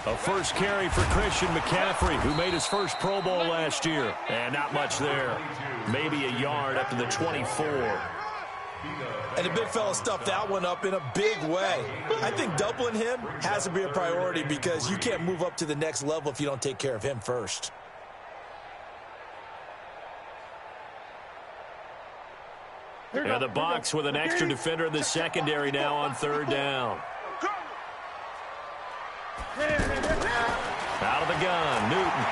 A first carry for Christian McCaffrey, who made his first Pro Bowl last year. And not much there. Maybe a yard up to the 24. And the big fella stuffed that one up in a big way. I think doubling him has to be a priority because you can't move up to the next level if you don't take care of him first. And the Bucs with an extra defender in the secondary now on third down. Out of the gun, Newton.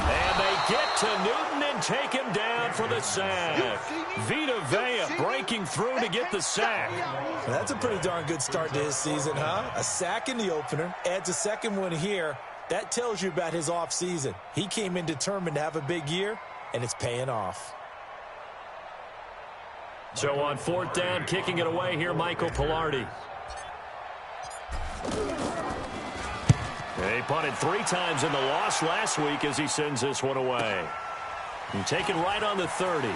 And they get to Newton and take him down for the sack. Vita Vea breaking through to get the sack. Well, that's a pretty darn good start to his season, huh? A sack in the opener, adds a second one here. That tells you about his offseason. He came in determined to have a big year, and it's paying off. So on fourth down, kicking it away here, Michael Pilardi. He punted 3 times in the loss last week as he sends this one away. And taken right on the 30.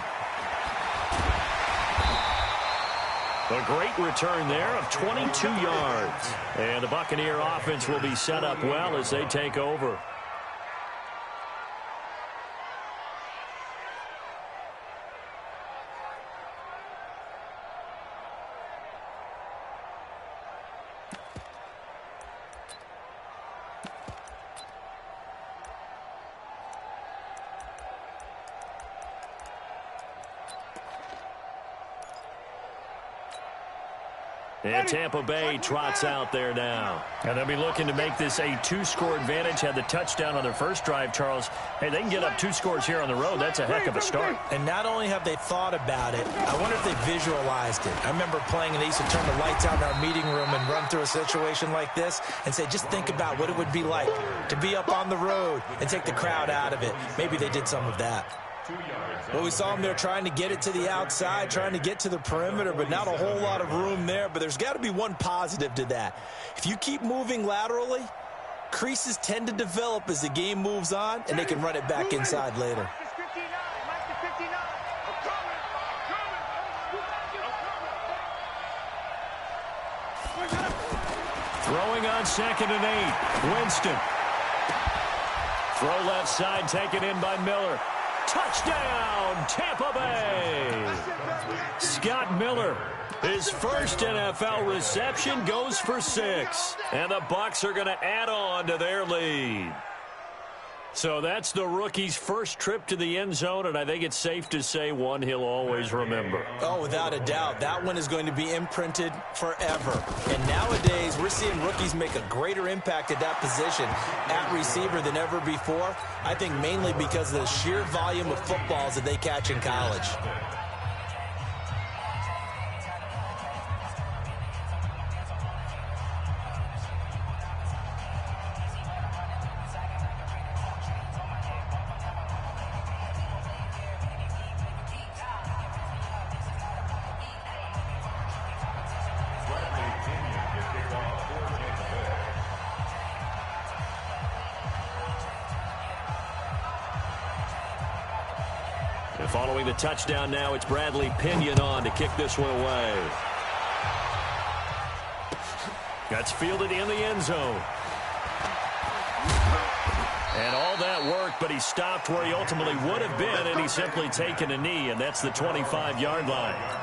A great return there of 22 yards. And the Buccaneer offense will be set up well as they take over. And Tampa Bay trots out there now. And they'll be looking to make this a 2-score advantage. Had the touchdown on their first drive, Charles. Hey, they can get up 2 scores here on the road. That's a heck of a start. And not only have they thought about it, I wonder if they visualized it. I remember playing and they used to turn the lights out in our meeting room and run through a situation like this and say, just think about what it would be like to be up on the road and take the crowd out of it. Maybe they did some of that. Well, we saw them there trying to get it to the outside, trying to get to the perimeter, but not a whole lot of room there. But there's got to be one positive to that. If you keep moving laterally, creases tend to develop as the game moves on, and they can run it back inside later. Throwing on 2nd and 8. Winston. Throw left side, taken in by Miller. Touchdown, Tampa Bay. Scott Miller, his first NFL reception, goes for 6. And the Bucs are going to add on to their lead. So that's the rookie's first trip to the end zone, and I think it's safe to say one he'll always remember. Oh, without a doubt. That one is going to be imprinted forever. And nowadays, we're seeing rookies make a greater impact at that position at receiver than ever before. I think mainly because of the sheer volume of footballs that they catch in college. And following the touchdown now, it's Bradley Pinion on to kick this one away. That's fielded in the end zone. And all that work, but he stopped where he ultimately would have been, and he's simply taken a knee, and that's the 25-yard line.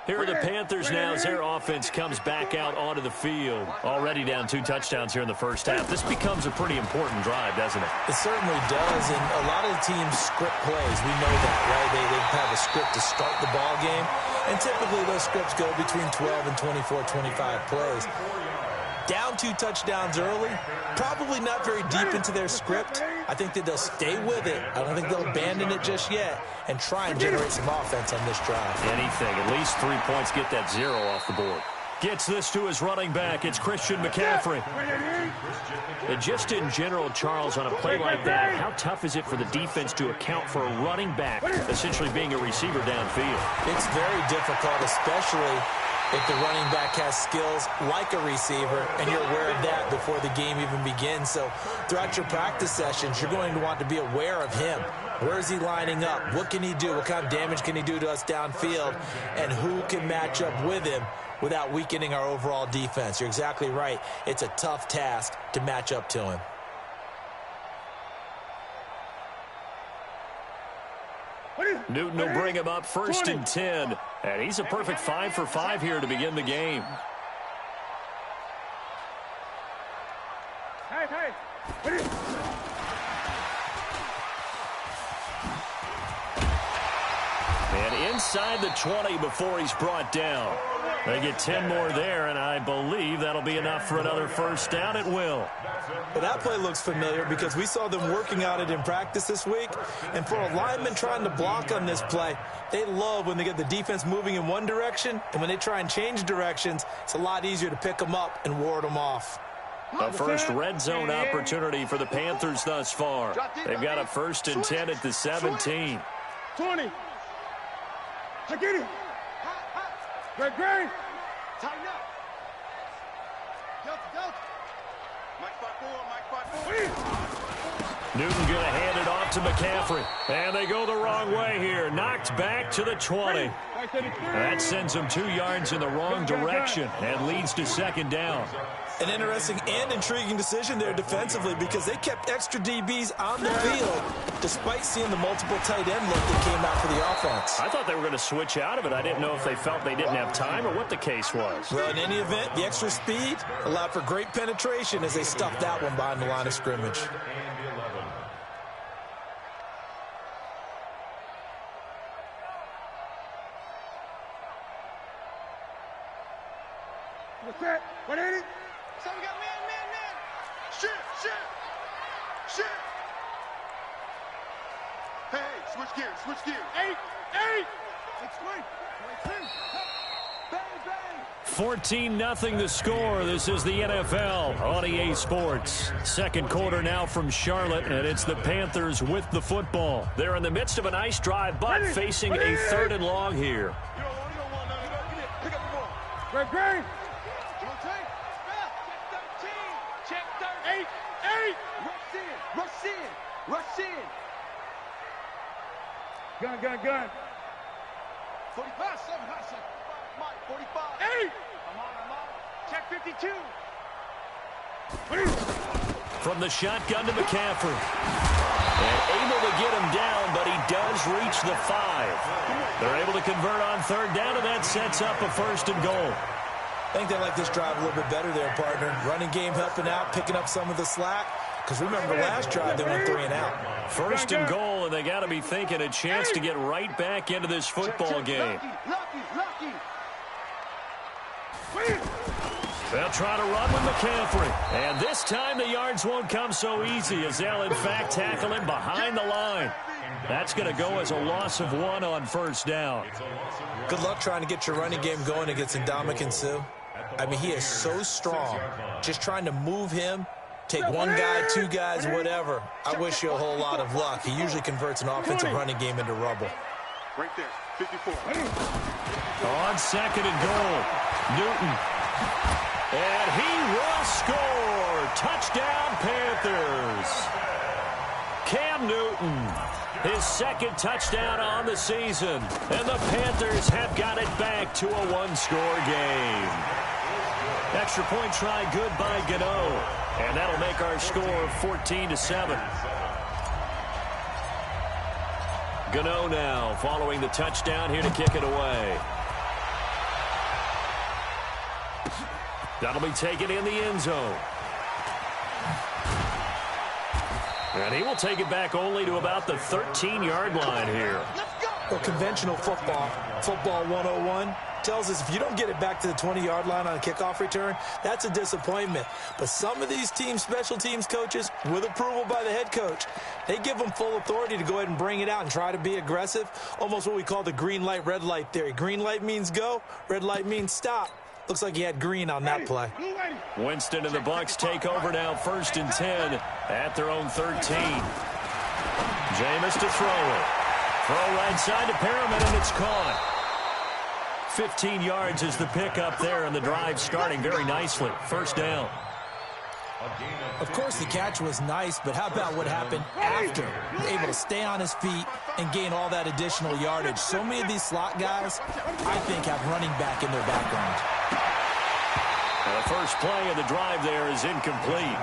Here are the Panthers now as their offense comes back out onto the field. Already down 2 touchdowns here in the first half. This becomes a pretty important drive, doesn't it? It certainly does, and a lot of the teams script plays. We know that, right? They have a script to start the ball game, and typically those scripts go between 12 and 24, 25 plays. Down 2 touchdowns early, probably not very deep into their script. I think that they'll stay with it. I don't think they'll abandon it just yet and try and generate some offense on this drive. Anything, at least 3 points, get that 0 off the board. Gets this to his running back. It's Christian McCaffrey. And just in general, Charles, on a play like that, how tough is it for the defense to account for a running back essentially being a receiver downfield? It's very difficult, especially if the running back has skills like a receiver, and you're aware of that before the game even begins. So throughout your practice sessions, you're going to want to be aware of him. Where is he lining up? What can he do? What kind of damage can he do to us downfield? And who can match up with him without weakening our overall defense? You're exactly right. It's a tough task to match up to him. Newton will bring him up 1st and 10. And he's a perfect 5 for 5 here to begin the game. And inside the 20 before he's brought down. They get 10 more there, and I believe that'll be enough for another first down. It will. Well, that play looks familiar because we saw them working on it in practice this week. And for a lineman trying to block on this play, they love when they get the defense moving in one direction. And when they try and change directions, it's a lot easier to pick them up and ward them off. A first red zone opportunity for the Panthers thus far. They've got a 1st and 10 at the 17. 20. I get it. Great. Tighten up. Delta. Mike 5-4. Newton going to hand it off to McCaffrey. And they go the wrong way here. Knocked back to the 20. That sends them 2 yards in the wrong direction and leads to 2nd down. An interesting and intriguing decision there defensively because they kept extra DBs on the field despite seeing the multiple tight end look that came out for the offense. I thought they were going to switch out of it. I didn't know if they felt they didn't have time or what the case was. Well, in any event, the extra speed allowed for great penetration as they stuffed that one behind the line of scrimmage. What's that? What is it? So we got man. Shit. Hey, switch gears. 8. It's swing. Bang. 14-0 the score. This is the NFL on EA Sports. 2nd quarter now from Charlotte, and it's the Panthers with the football. They're in the midst of a nice drive, but facing a 3rd and long here. Great. Check 13. 8. Rush in. Gun. 45, 7, high 7. Mike, 45. 8. I'm on. Check 52. From the shotgun to McCaffrey. And able to get him down, but he does reach the 5. They're able to convert on 3rd down, and that sets up a 1st and goal. I think they like this drive a little bit better there, partner. Running game helping out, picking up some of the slack. Because remember, last drive they went 3 and out. 1st and goal, and they got to be thinking a chance to get right back into this football game. Lucky. They'll try to run with McCaffrey. And this time the yards won't come so easy as they'll, in fact, tackle him behind the line. That's going to go as a loss of 1 on 1st down. Good luck trying to get your running game going against Ndamukong Suh. I mean, he is so strong. Just trying to move him, take 1 guy, 2 guys, whatever. I wish you a whole lot of luck. He usually converts an offensive running game into rubble. Right there, 54. On 2nd and goal, Newton. And he will score. Touchdown, Panthers. Cam Newton, his 2nd touchdown on the season. And the Panthers have got it back to a 1-score game. Extra point try good by Gano. And that'll make our score 14-7. Gano now following the touchdown here to kick it away. That'll be taken in the end zone. And he will take it back only to about the 13-yard line here. Well, conventional football 101, tells us if you don't get it back to the 20-yard line on a kickoff return, that's a disappointment. But some of these teams, special teams coaches, with approval by the head coach, they give them full authority to go ahead and bring it out and try to be aggressive, almost what we call the green light, red light theory. Green light means go, red light means stop. Looks like he had green on that play. Winston and the Bucs take over now, 1st and 10 at their own 13. Jameis to throw it. Throw right side to Perriman, and it's caught. 15 yards is the pickup there, and the drive starting very nicely. First down. Of course, the catch was nice, but how about what happened after? Able to stay on his feet and gain all that additional yardage. So many of these slot guys, I think, have running back in their background. The first play of the drive there is incomplete.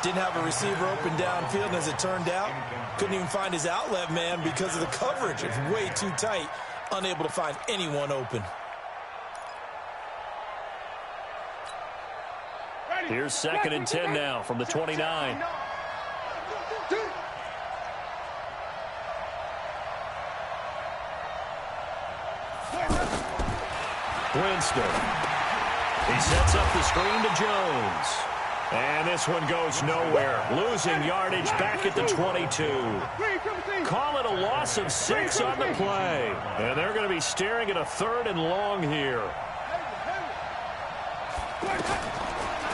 Didn't have a receiver open downfield, and as it turned out, couldn't even find his outlet man because of the coverage. It's way too tight, unable to find anyone open. Here's 2nd and 10 now from the 29. Winston. He sets up the screen to Jones. And this one goes nowhere. Losing yardage back at the 22. Call it a loss of 6 on the play. And they're going to be staring at a 3rd and long here.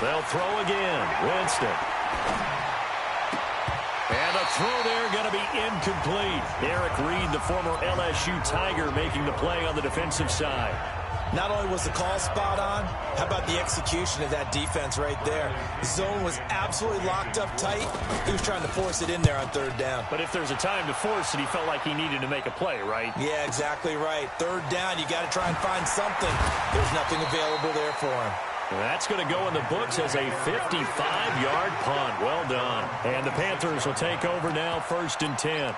They'll throw again. Winston. And the throw there going to be incomplete. Eric Reed, the former LSU Tiger, making the play on the defensive side. Not only was the call spot on, how about the execution of that defense right there? The zone was absolutely locked up tight. He was trying to force it in there on 3rd down. But if there's a time to force it, he felt like he needed to make a play, right? Yeah, exactly right. 3rd down, you got to try and find something. There's nothing available there for him. That's going to go in the books as a 55-yard punt. Well done. And the Panthers will take over now, 1st and 10.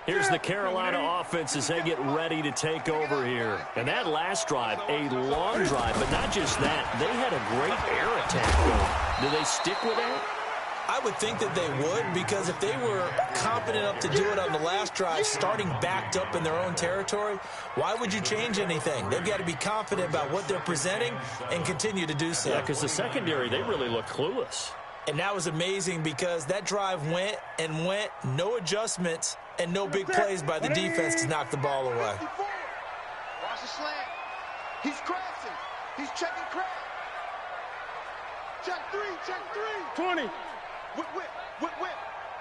Here's the Carolina offense as they get ready to take over here. And that last drive, a long drive, but not just that. They had a great air attack going. Do they stick with that? I would think that they would, because if they were confident enough to do it on the last drive, starting backed up in their own territory, why would you change anything? They've got to be confident about what they're presenting and continue to do so. Yeah, because the secondary, they really look clueless. And that was amazing because that drive went and went, no adjustments, and no big plays by the defense to knock the ball away. Watch the slant. He's crashing. He's checking crash. Check 3, check 3. 20. Whip, whip, whip, whip.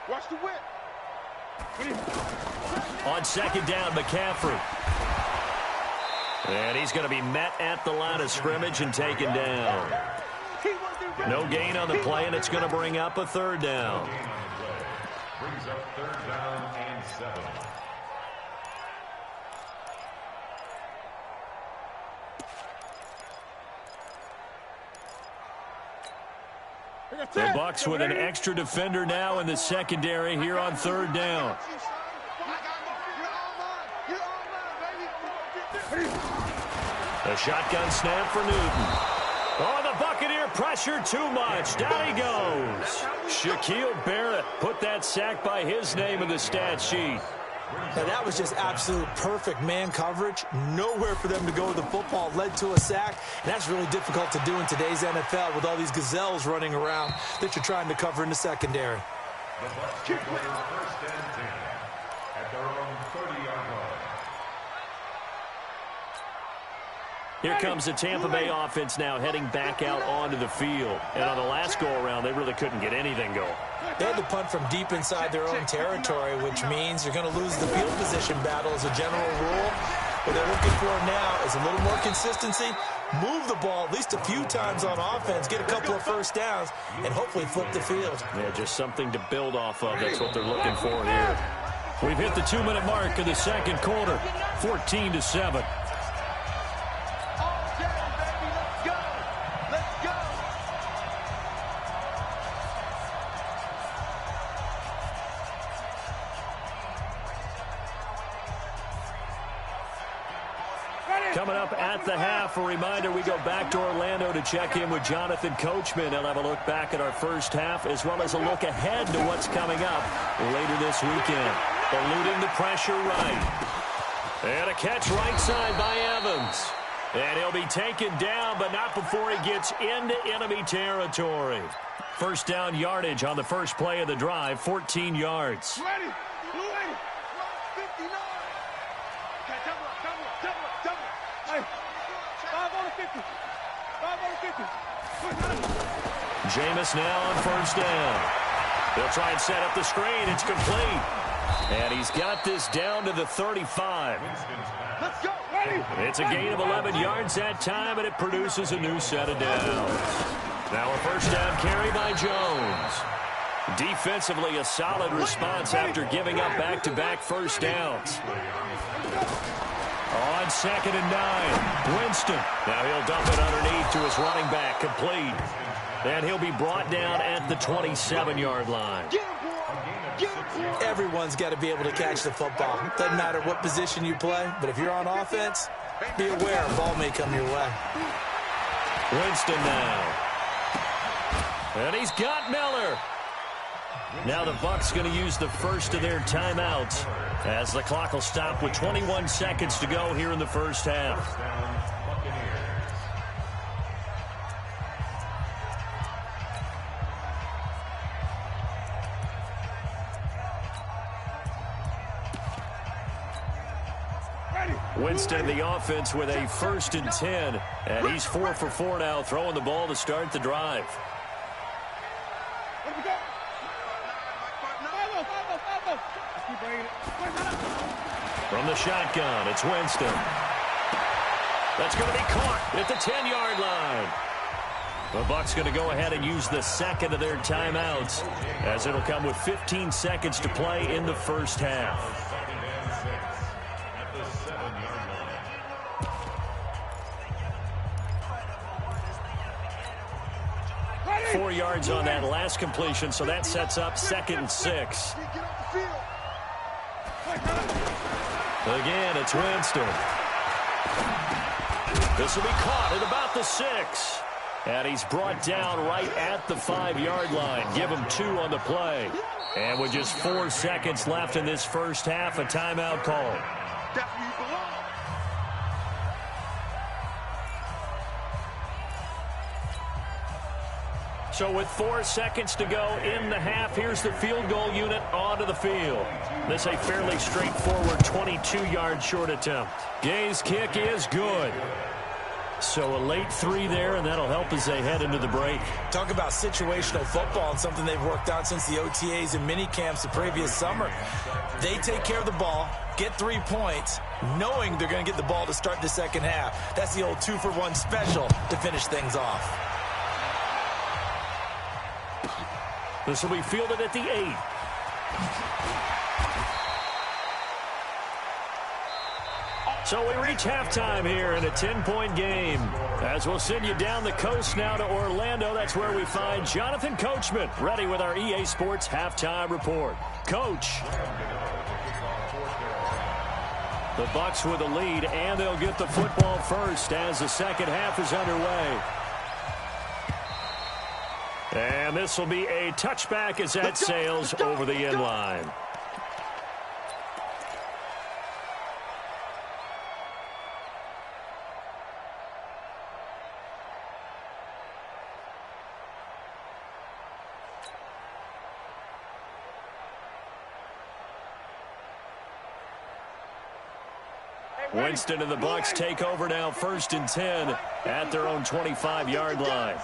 Watch the whip. On 2nd down, McCaffrey. And he's going to be met at the line of scrimmage and taken down. No gain on the play, and it's going to bring up a 3rd down. Brings up 3rd down and 7. The Bucks with an extra defender now in the secondary here on 3rd down. The shotgun snap for Newton. Oh, the Buccaneer pressure too much. Down he goes. Shaquille Barrett put that sack by his name in the stat sheet. Now, that was just absolute perfect man coverage. Nowhere for them to go with the football. Led to a sack. And that's really difficult to do in today's NFL with all these gazelles running around that you're trying to cover in the secondary. The Bucks take over 1st and 10 at their own 30-yard line. Here comes the Tampa Bay offense now heading back out onto the field. And on the last go-around, they really couldn't get anything going. They had to punt from deep inside their own territory, which means you're going to lose the field position battle as a general rule. What they're looking for now is a little more consistency, move the ball at least a few times on offense, get a couple of 1st downs, and hopefully flip the field. Yeah, just something to build off of. That's what they're looking for here. We've hit the 2-minute mark of the 2nd quarter, 14-7. Coming up at the half, a reminder, we go back to Orlando to check in with Jonathan Coachman. He'll have a look back at our first half as well as a look ahead to what's coming up later this weekend. Eluding the pressure right. And a catch right side by Evans. And he'll be taken down, but not before he gets into enemy territory. 1st down yardage on the first play of the drive, 14 yards. Ready. 59. Catch up. Hey, 5 on the 50. 5 on the 50. Jameis now on first down. They'll try and set up the screen. It's complete. And he's got this down to the 35. Let's go. It's a gain of 11 yards that time, and it produces a new set of downs. Now a first down carry by Jones. Defensively, a solid response after giving up back-to-back first downs. On 2nd and 9, Winston. Now he'll dump it underneath to his running back, complete. And he'll be brought down at the 27-yard line. Everyone's got to be able to catch the football. Doesn't matter what position you play, but if you're on offense, be aware a ball may come your way. Winston now. And he's got Miller. Now the Bucs going to use the first of their timeouts as the clock will stop with 21 seconds to go here in the first half. Winston, the offense, with a 1st and 10. And he's 4 for 4 now, throwing the ball to start the drive. From the shotgun, it's Winston. That's going to be caught at the 10-yard line. The Bucs going to go ahead and use the second of their timeouts, as it'll come with 15 seconds to play in the first half. 4 yards on that last completion, so that sets up 2nd and 6. Again, it's Winston. This will be caught at about the 6. And he's brought down right at the 5-yard line. Give him 2 on the play. And with just 4 seconds left in this first half, a timeout call. So with 4 seconds to go in the half, here's the field goal unit onto the field. This a fairly straightforward 22-yard short attempt. Gay's kick is good. So a late 3 there, and that'll help as they head into the break. Talk about situational football and something they've worked on since the OTAs and mini camps the previous summer. They take care of the ball, get 3 points, knowing they're going to get the ball to start the second half. That's the old 2-for-1 special to finish things off. This will be fielded at the 8. So we reach halftime here in a 10-point game. As we'll send you down the coast now to Orlando, that's where we find Jonathan Coachman, ready with our EA Sports halftime report. Coach. The Bucs with the lead, and they'll get the football first as the second half is underway. And this will be a touchback as that sails over the end line. Winston and the Bucs take over now, 1st and 10 at their own 25-yard line.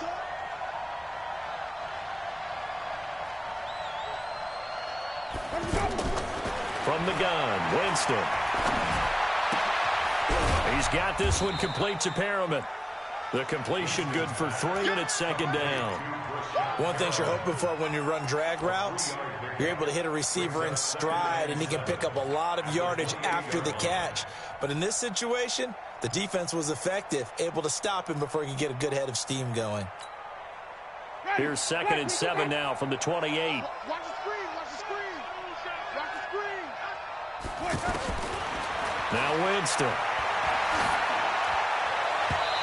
From the gun, Winston. He's got this one complete to Perriman. The completion good for 3, and it's 2nd down. One thing you're hoping for when you run drag routes, you're able to hit a receiver in stride, and he can pick up a lot of yardage after the catch. But in this situation, the defense was effective, able to stop him before he could get a good head of steam going. Here's 2nd and 7 now from the 28. Watch the screen, watch the screen. Watch the screen. Now Winston.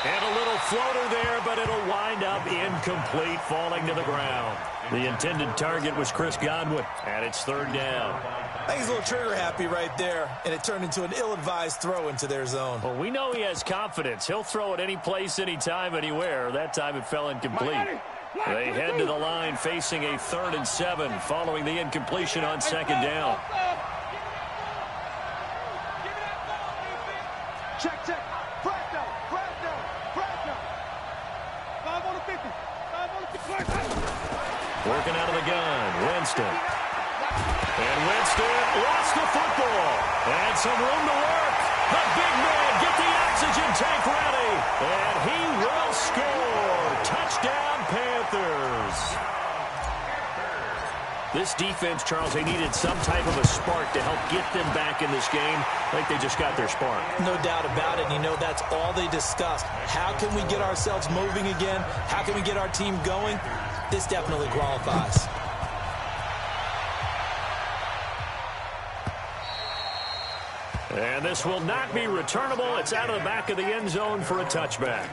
And a little floater there, but it'll wind up incomplete, falling to the ground. The intended target was Chris Godwin, and it's 3rd down. I think he's a little trigger happy right there, and it turned into an ill-advised throw into their zone. Well, we know he has confidence. He'll throw it any place, anytime, anywhere. That time it fell incomplete. They head to the line facing a 3rd and 7 following the incompletion on 2nd down. Check, check. Working out of the gun, Winston. And Winston lost the football. And some room to work. The big man, get the oxygen tank ready. And he will score. Touchdown, Panthers. This defense, Charles, they needed some type of a spark to help get them back in this game. I think they just got their spark. No doubt about it. You know, that's all they discussed. How can we get ourselves moving again? How can we get our team going? This definitely qualifies. And this will not be returnable. It's out of the back of the end zone for a touchback.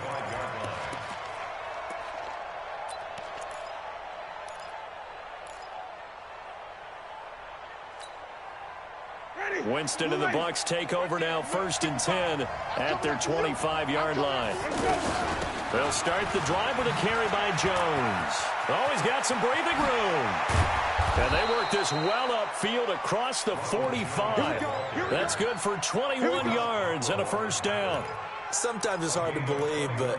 Winston and the Bucs take over now, 1st and 10 at their 25-yard line. They'll start the drive with a carry by Jones. Oh, he's got some breathing room. And they work this well upfield across the 45. That's good for 21 yards and a 1st down. Sometimes it's hard to believe, but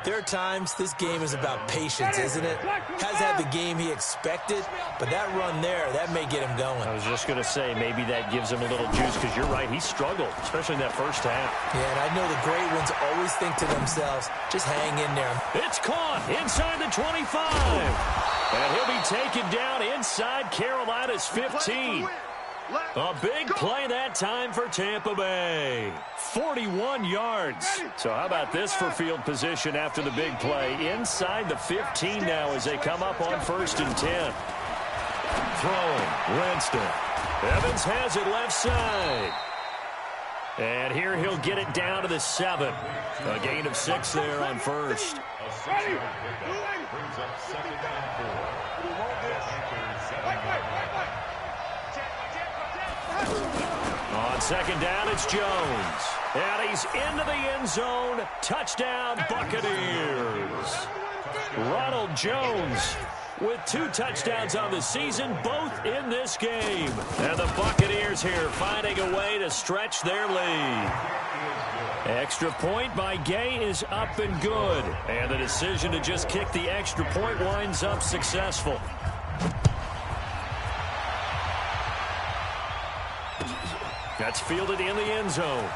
there are times this game is about patience, isn't it? Has had the game he expected, but that run there, that may get him going. I was just going to say, maybe that gives him a little juice, because you're right, he struggled, especially in that 1st half. Yeah, and I know the great ones always think to themselves, just hang in there. It's caught inside the 25. And he'll be taken down inside Carolina's 15. A big play that time for Tampa Bay. 41 yards. So how about this for field position after the big play? Inside the 15 now as they come up on 1st and 10. Throwing, Winston. Evans has it left side. And here he'll get it down to the 7. A gain of 6 there on 1st. On 2nd down, it's Jones. And he's into the end zone. Touchdown, Buccaneers. Ronald Jones with 2 touchdowns on the season, both in this game. And the Buccaneers here finding a way to stretch their lead. Extra point by Gay is up and good. And the decision to just kick the extra point winds up successful. That's fielded in the end zone.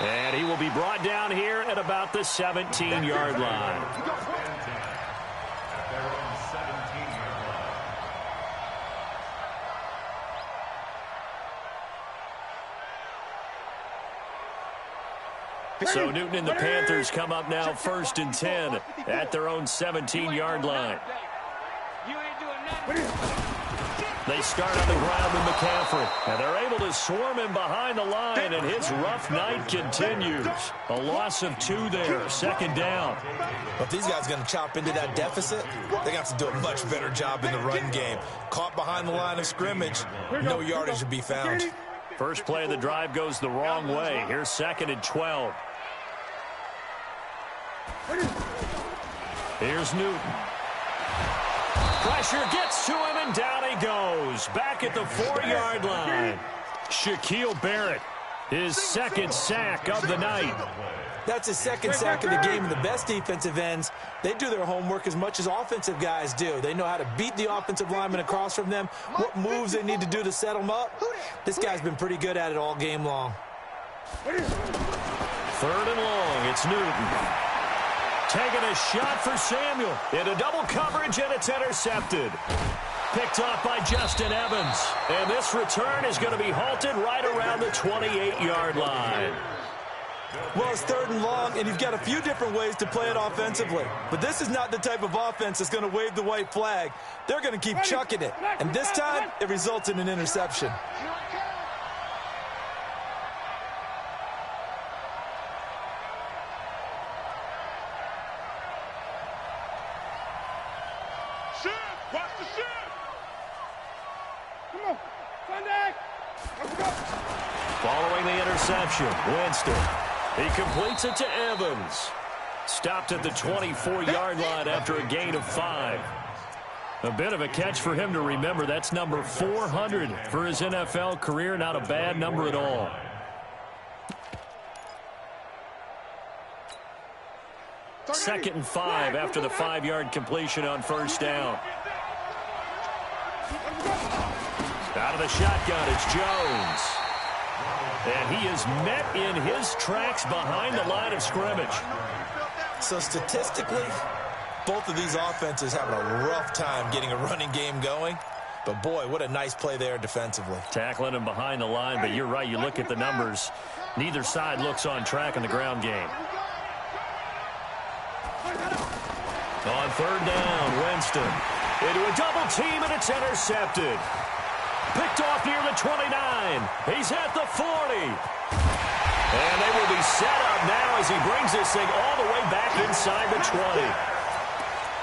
And he will be brought down here at about the 17-yard line. So Newton and the Panthers come up now 1st and 10 at their own 17-yard line. They start on the ground with McCaffrey, and they're able to swarm him behind the line, and his rough night continues. A loss of 2 there, 2nd down. But if these guys are going to chop into that deficit, they're going to have to do a much better job in the run game. Caught behind the line of scrimmage, no yardage to be found. First play of the drive goes the wrong way. Here's 2nd and 12. Here's Newton. Pressure gets to him, and down he goes. Back at the 4-yard line. Shaquille Barrett, his 2nd sack of the night. That's his 2nd sack of the game, and the best defensive ends, they do their homework as much as offensive guys do. They know how to beat the offensive lineman across from them, what moves they need to do to set them up. This guy's been pretty good at it all game long. 3rd and long, it's Newton. Taking a shot for Samuel. Into double coverage, and it's intercepted. Picked off by Justin Evans. And this return is going to be halted right around the 28-yard line. Well, it's 3rd and long, and you've got a few different ways to play it offensively. But this is not the type of offense that's going to wave the white flag. They're going to keep chucking it. And this time, it results in an interception. Following the interception, Winston. He completes it to Evans. Stopped at the 24-yard line after a gain of 5. A bit of a catch for him to remember. That's number 400 for his NFL career. Not a bad number at all. 2nd and 5 after the 5-yard completion on first down. Out of the shotgun, it's Jones. And he is met in his tracks behind the line of scrimmage. So statistically, both of these offenses having a rough time getting a running game going. But, boy, what a nice play there defensively. Tackling him behind the line, but you're right. You look at the numbers. Neither side looks on track in the ground game. On 3rd down, Winston. Into a double team, and it's intercepted. Picked off near the 29. He's at the 40. And they will be set up now as he brings this thing all the way back inside the 20.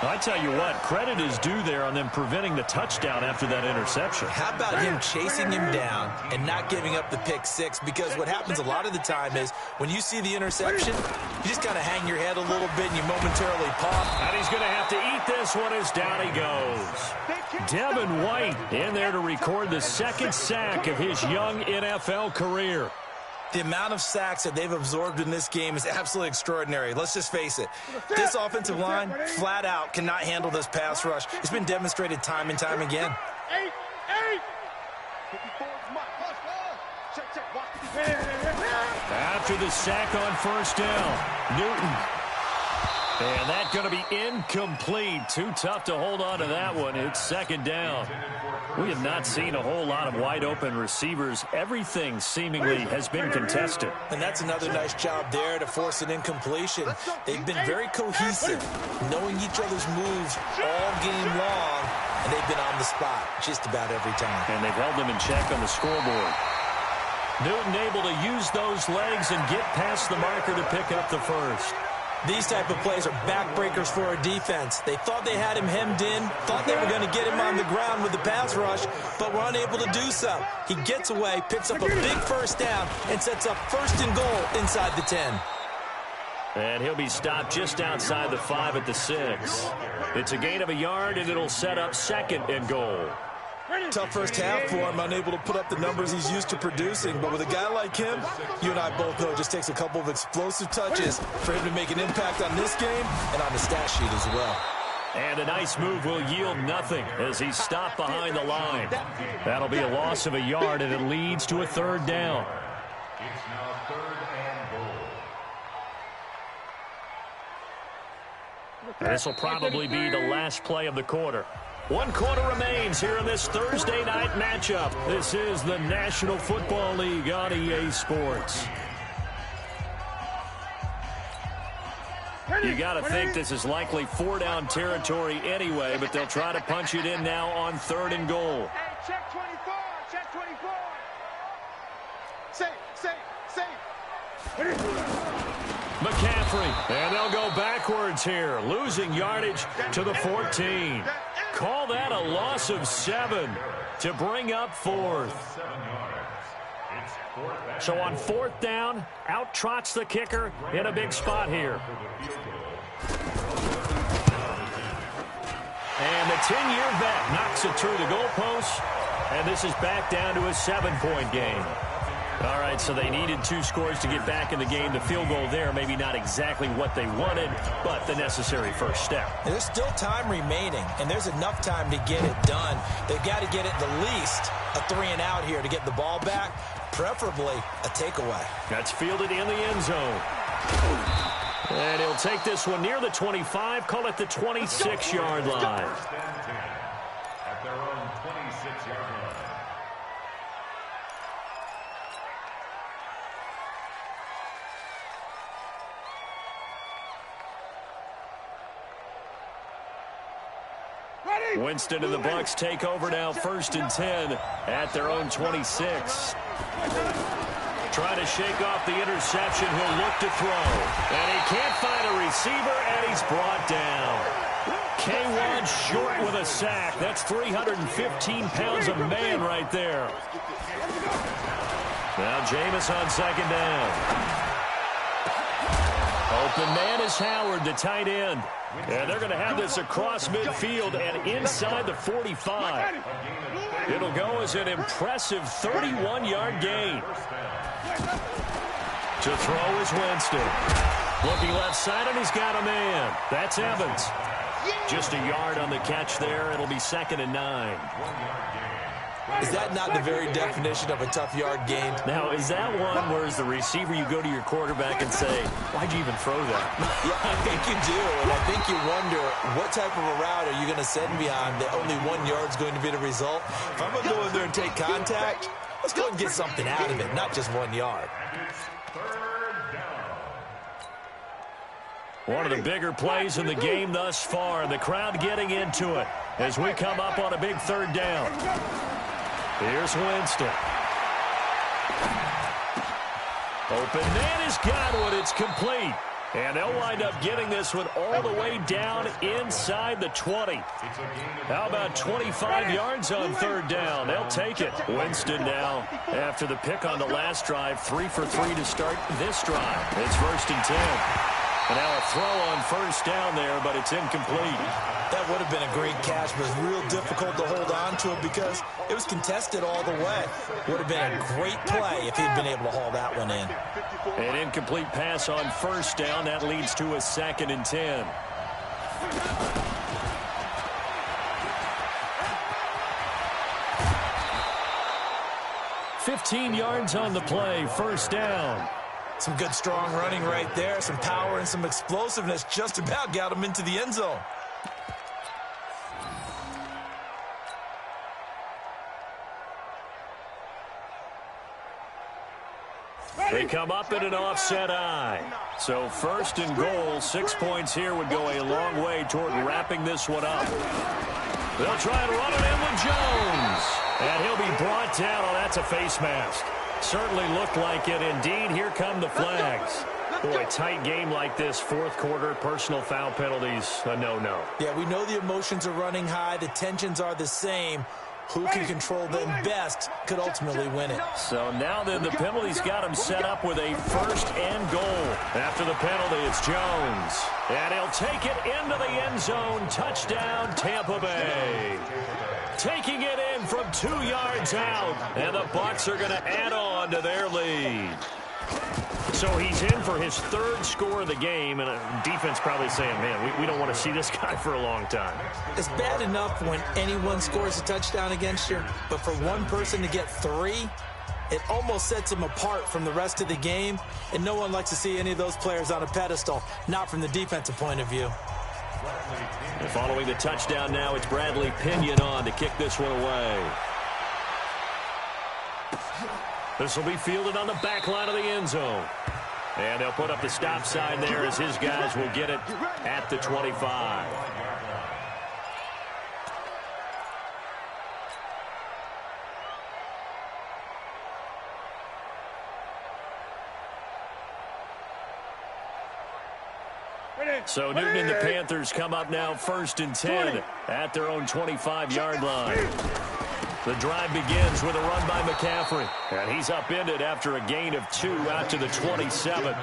I tell you what, credit is due there on them preventing the touchdown after that interception. How about him chasing him down and not giving up the pick six? Because what happens a lot of the time is when you see the interception, you just kind of hang your head a little bit and you momentarily pop. And he's going to have to eat this one as down he goes. Devin White in there to record the 2nd sack of his young NFL career. The amount of sacks that they've absorbed in this game is absolutely extraordinary. Let's just face it. This offensive line, flat out, cannot handle this pass rush. It's been demonstrated time and time again. After the sack on first down, Newton. And that's going to be incomplete. Too tough to hold on to that one. It's 2nd down. We have not seen a whole lot of wide-open receivers. Everything seemingly has been contested. And that's another nice job there to force an incompletion. They've been very cohesive, knowing each other's moves all game long, and they've been on the spot just about every time. And they've held them in check on the scoreboard. Newton able to use those legs and get past the marker to pick up the first. These type of plays are backbreakers for a defense. They thought they had him hemmed in, thought they were going to get him on the ground with the pass rush, but were unable to do so. He gets away, picks up a big first down, and sets up 1st and goal inside the 10. And he'll be stopped just outside the 5 at the 6. It's a gain of a yard, and it'll set up 2nd and goal. Tough first half for him, unable to put up the numbers he's used to producing. But with a guy like him, you and I both know it just takes a couple of explosive touches for him to make an impact on this game and on the stat sheet as well. And a nice move will yield nothing as he's stopped behind the line. That'll be a loss of a yard, and it leads to a 3rd down. It's now 3rd and goal. This will probably be the last play of the quarter. 1 quarter remains here in this Thursday night matchup. This is the National Football League on EA Sports. You got to think this is likely 4-down territory anyway, but they'll try to punch it in now on 3rd and goal. Hey, check 24, check 24. Safe. McCaffrey, and they'll go backwards here, losing yardage to the 14. Call that a loss of 7 to bring up 4th. So on 4th down, out trots the kicker in a big spot here. And the 10-year vet knocks it through the goalpost, and this is back down to a 7-point game. All right, so they needed 2 scores to get back in the game. The field goal there, maybe not exactly what they wanted, but the necessary first step. And there's still time remaining, and there's enough time to get it done. They've got to get it the least a 3-and-out here to get the ball back, preferably a takeaway. That's fielded in the end zone. And he'll take this one near the 25, call it the 26-yard line. At their own 26-yard line. Winston and the Bucs take over now, 1st and 10 at their own 26. Trying to shake off the interception. He'll look to throw. And he can't find a receiver, and he's brought down. K1 short with a sack. That's 315 pounds of man right there. Now Jameis on 2nd down. Open man is Howard, the tight end. And they're going to have this across midfield and inside the 45. It'll go as an impressive 31-yard gain. To throw is Winston. Looking left side, and he's got a man. That's Evans. Just a yard on the catch there. It'll be 2nd and 9. Is that not the very definition of a tough yard gain? Now, is that one where as the receiver you go to your quarterback and say, why'd you even throw that? Yeah, I think you do. And I think you wonder, what type of a route are you going to send me on that only 1 yard's going to be the result? If I'm going to go in there and take contact, let's go and get something out of it, not just 1 yard. One of the bigger plays in the game thus far, and the crowd getting into it as we come up on a big 3rd down. Here's Winston. Open man has got one. It's complete. And they'll wind up getting this one all the way down inside the 20. How about 25 yards on 3rd down? They'll take it. Winston now, after the pick on the last drive, 3 for 3 to start this drive. It's 1st and 10. And now a throw on 1st down there, but it's incomplete. That would have been a great catch, but it was real difficult to hold on to it because it was contested all the way. Would have been a great play if he'd been able to haul that one in. An incomplete pass on 1st down. That leads to a 2nd and 10. $15 yards on the play. 1st down. Some good, strong running right there. Some power and some explosiveness just about got him into the end zone. They come up in an offset eye. So 1st and goal, 6 points here would go a long way toward wrapping this one up. They'll try and run it in with Jones. And he'll be brought down. Oh, that's a face mask. Certainly looked like it. Indeed, here come the flags. Boy, tight game like this, 4th quarter, personal foul penalties, a no-no. Yeah, we know the emotions are running high. The tensions are the same. Who can control them best could ultimately win it. So now then, the penalty's got him set up with a 1st and goal. After the penalty, it's Jones. And he'll take it into the end zone. Touchdown, Tampa Bay. Taking it in from 2 yards out. And the Bucs are going to add on to their lead. So he's in for his 3rd score of the game, and defense probably saying, man, we don't want to see this guy for a long time. It's bad enough when anyone scores a touchdown against you, but for one person to get 3, it almost sets him apart from the rest of the game, and no one likes to see any of those players on a pedestal, not from the defensive point of view. And following the touchdown now, it's Bradley Pinion on to kick this one away. This will be fielded on the back line of the end zone. And they'll put up the stop sign there as his guys will get it at the 25. So Newton and the Panthers come up now 1st and 10 at their own 25-yard line. The drive begins with a run by McCaffrey. And he's upended after a gain of 2 out to the 27.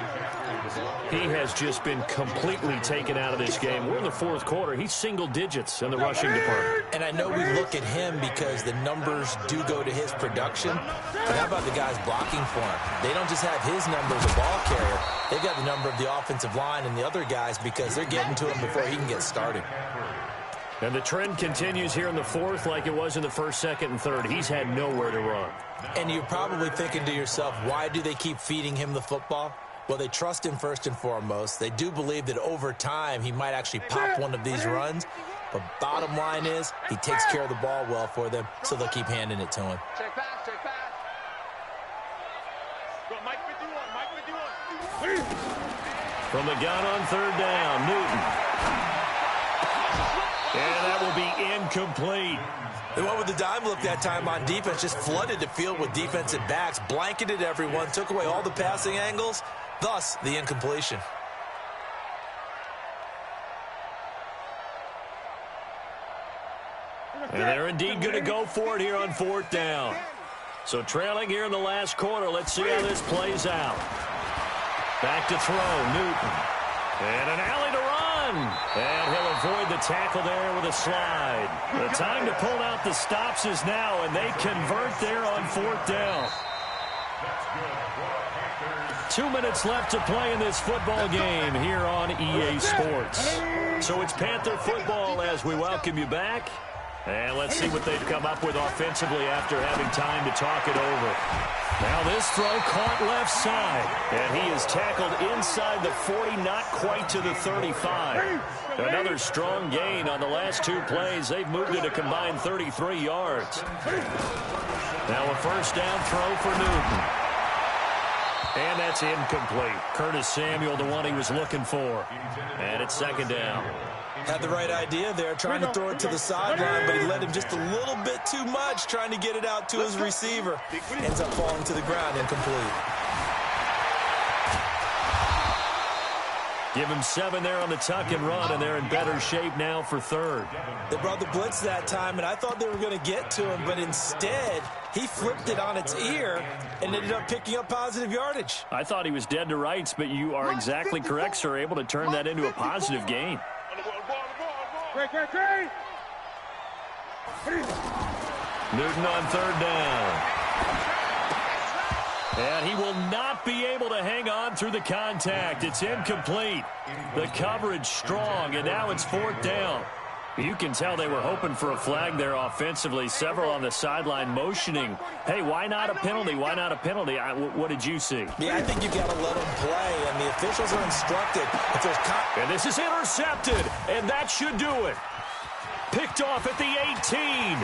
He has just been completely taken out of this game. We're in the 4th quarter. He's single digits in the rushing department. And I know we look at him because the numbers do go to his production. But how about the guys blocking for him? They don't just have his number as a ball carrier. They've got the number of the offensive line and the other guys because they're getting to him before he can get started. And the trend continues here in the 4th like it was in the 1st, 2nd, and 3rd. He's had nowhere to run. And you're probably thinking to yourself, why do they keep feeding him the football? Well, they trust him first and foremost. They do believe that over time he might actually pop one of these runs. But bottom line is he takes care of the ball well for them, so they'll keep handing it to him. Check pass, check pass. Go, Mike 51, Mike 51. From the gun on 3rd down, Newton. And that will be incomplete. They went with the dime look that time on defense, just flooded the field with defensive backs, blanketed everyone, took away all the passing angles, thus the incompletion. And they're indeed going to go for it here on 4th down. So trailing here in the last quarter, let's see how this plays out. Back to throw, Newton. And an alley to run. And he'll avoid the tackle there with a slide. The time to pull out the stops is now, and they convert there on 4th down. 2 minutes left to play in this football game here on EA Sports. So it's Panther football as we welcome you back. And let's see what they've come up with offensively after having time to talk it over. Now this throw caught left side. And he is tackled inside the 40, not quite to the 35. Another strong gain on the last 2 plays. They've moved it a combined 33 yards. Now a first down throw for Newton. And that's incomplete. Curtis Samuel, the one he was looking for. And it's second down. Had the right idea there, trying to throw it to the sideline, but he led him just a little bit too much, trying to get it out to his receiver. Ends up falling to the ground, incomplete. Give him 7 there on the tuck and run, and they're in better shape now for third. They brought the blitz that time, and I thought they were going to get to him, but instead, he flipped it on its ear and ended up picking up positive yardage. I thought he was dead to rights, but you are exactly correct, sir, able to turn that into a positive gain. Newton on third down. And he will not be able to hang on through the contact. It's incomplete. The coverage strong, and now it's fourth down. You can tell they were hoping for a flag there offensively. Several on the sideline motioning, hey, why not a penalty? Why not a penalty? What did you see? Yeah, I think you've got to let them play, and the officials are instructed. If there's and this is intercepted, and that should do it. Picked off at the 18.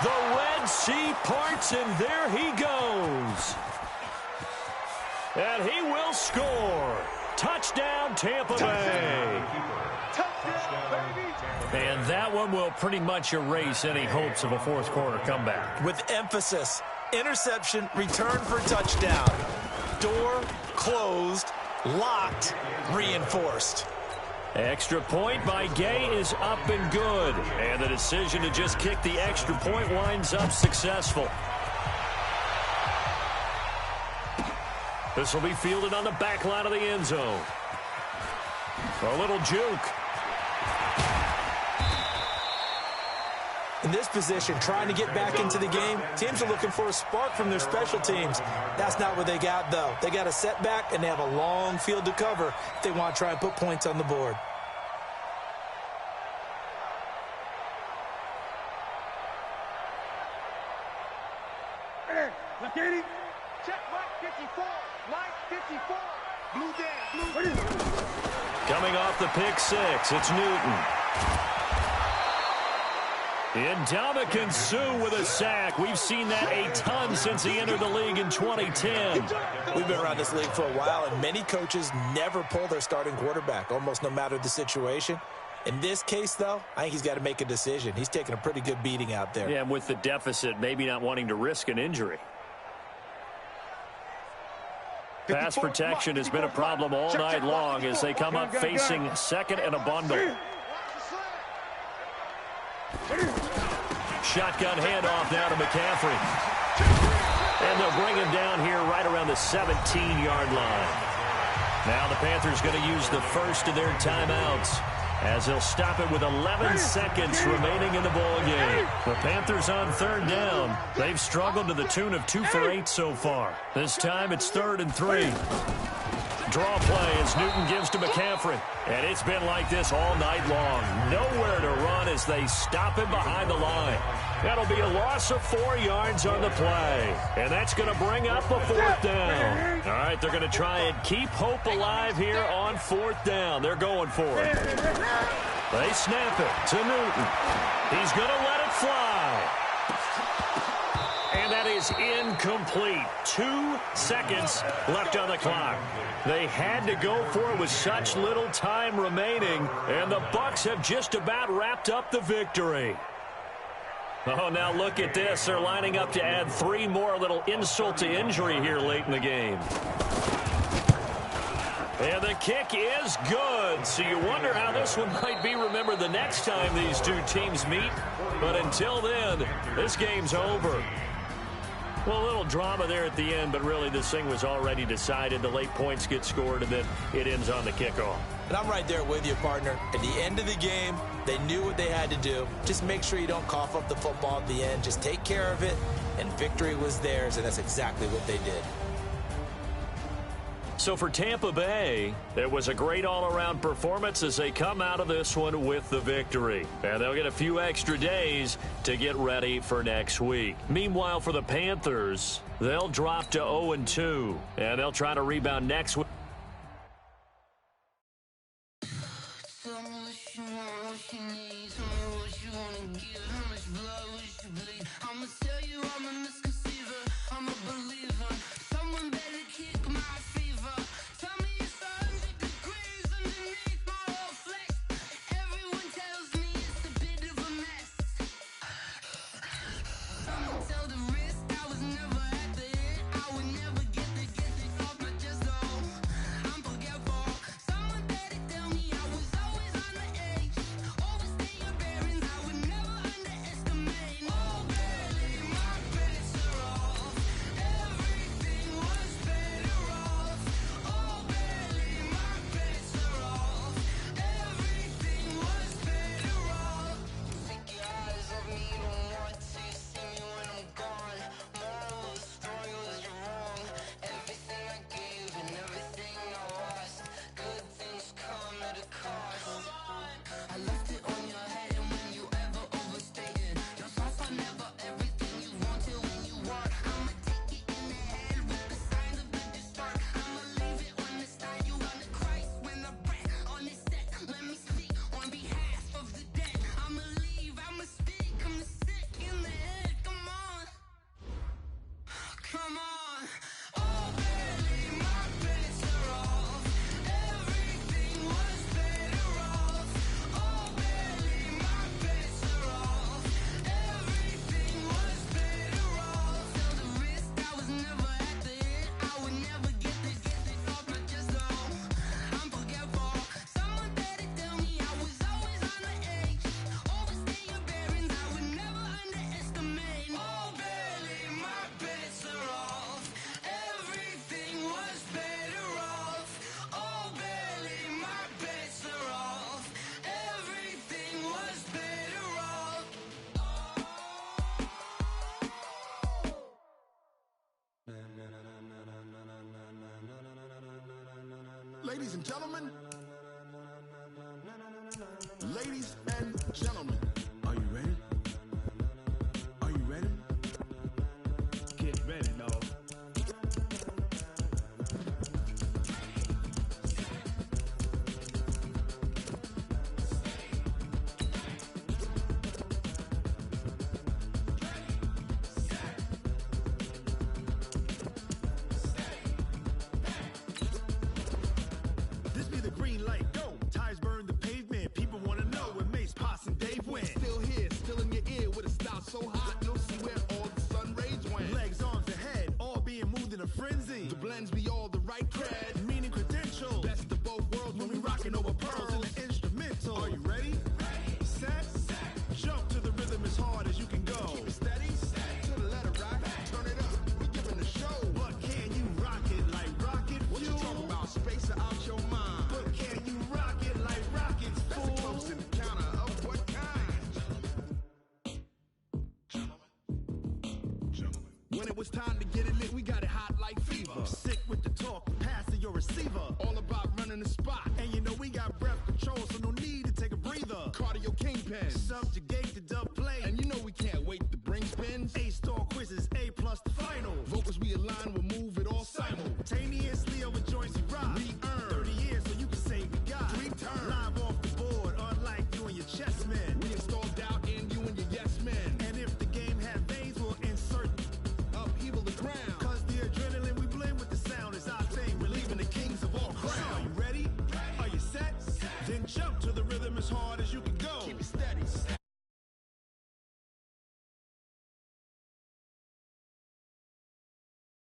The Red Sea parts, and there he goes. And he will score. Touchdown, Tampa Bay. And that one will pretty much erase any hopes of a fourth quarter comeback. With emphasis, interception, return for touchdown. Door closed, locked, reinforced. Extra point by Gay is up and good. And the decision to just kick the extra point winds up successful. This will be fielded on the back line of the end zone. A little juke. In this position, trying to get back into the game, teams are looking for a spark from their special teams. That's not what they got, though. They got a setback, and they have a long field to cover if they want to try and put points on the board. Look at him. Check Mike 54. Mike 54. Blue down. Blue. Coming off the pick six, it's Newton. Ndamukong Suh with a sack. We've seen that a ton since he entered the league in 2010. We've been around this league for a while, and many coaches never pull their starting quarterback, almost no matter the situation. In this case, though, I think he's got to make a decision. He's taking a pretty good beating out there. Yeah, and with the deficit, maybe not wanting to risk an injury. Pass protection has been a problem all night long as they come up facing second and a bundle. Shotgun handoff now to McCaffrey. And they'll bring him down here right around the 17-yard line. Now the Panthers going to use the first of their timeouts as they'll stop it with 11 seconds remaining in the ball game. The Panthers on third down. They've struggled to the tune of 2 for 8 so far. This time it's 3rd and 3. Draw play as Newton gives to McCaffrey. And it's been like this all night long. Nowhere to run as they stop him behind the line. That'll be a loss of 4 yards on the play. And that's going to bring up a 4th down. All right, they're going to try and keep hope alive here on 4th down. They're going for it. They snap it to Newton. He's going to let it fly. And that is incomplete. 2 seconds left on the clock. They had to go for it with such little time remaining, and the Bucs have just about wrapped up the victory. Oh, now look at this. They're lining up to add 3 more, little insult to injury here late in the game. And the kick is good. So you wonder how this one might be remembered the next time these two teams meet. But until then, this game's over. Well, a little drama there at the end, but really this thing was already decided. The late points get scored, and then it ends on the kickoff. And I'm right there with you, partner. At the end of the game, they knew what they had to do. Just make sure you don't cough up the football at the end. Just take care of it, and victory was theirs, and that's exactly what they did. So for Tampa Bay, it was a great all-around performance as they come out of this one with the victory. And they'll get a few extra days to get ready for next week. Meanwhile, for the Panthers, they'll drop to 0-2, and they'll try to rebound next week. Ladies and gentlemen, ladies and gentlemen, are you ready? Are you ready? Get ready, dog. This be the green light, go. Tires burn the pavement. People wanna know where Mace, Potts, and Dave went. Still here, still in your ear with a style so hot, you'll see where all the sun rays went. Legs, arms, ahead, all being moved in a frenzy. The blends be all the right cred, meaning credentials. Best of both worlds when we rockin' over pearls in the instrumental. Are you ready? Ready. Set. Jump to the rhythm as hard as you can go. Keep it steady. To the letter, right? Turn it up. We giving the show. But can you rock it like rocket fuel? What you talking about? Space out your mind. But can you rock it like rockets, fool? That's a close encounter of what kind? Gentlemen. When it was time to get it lit, we got it hot like fever. Sick with the talk, pass to your receiver. All about running the spot. And you know we got breath control, so no need to take a breather. Cardio kingpin, subjugate.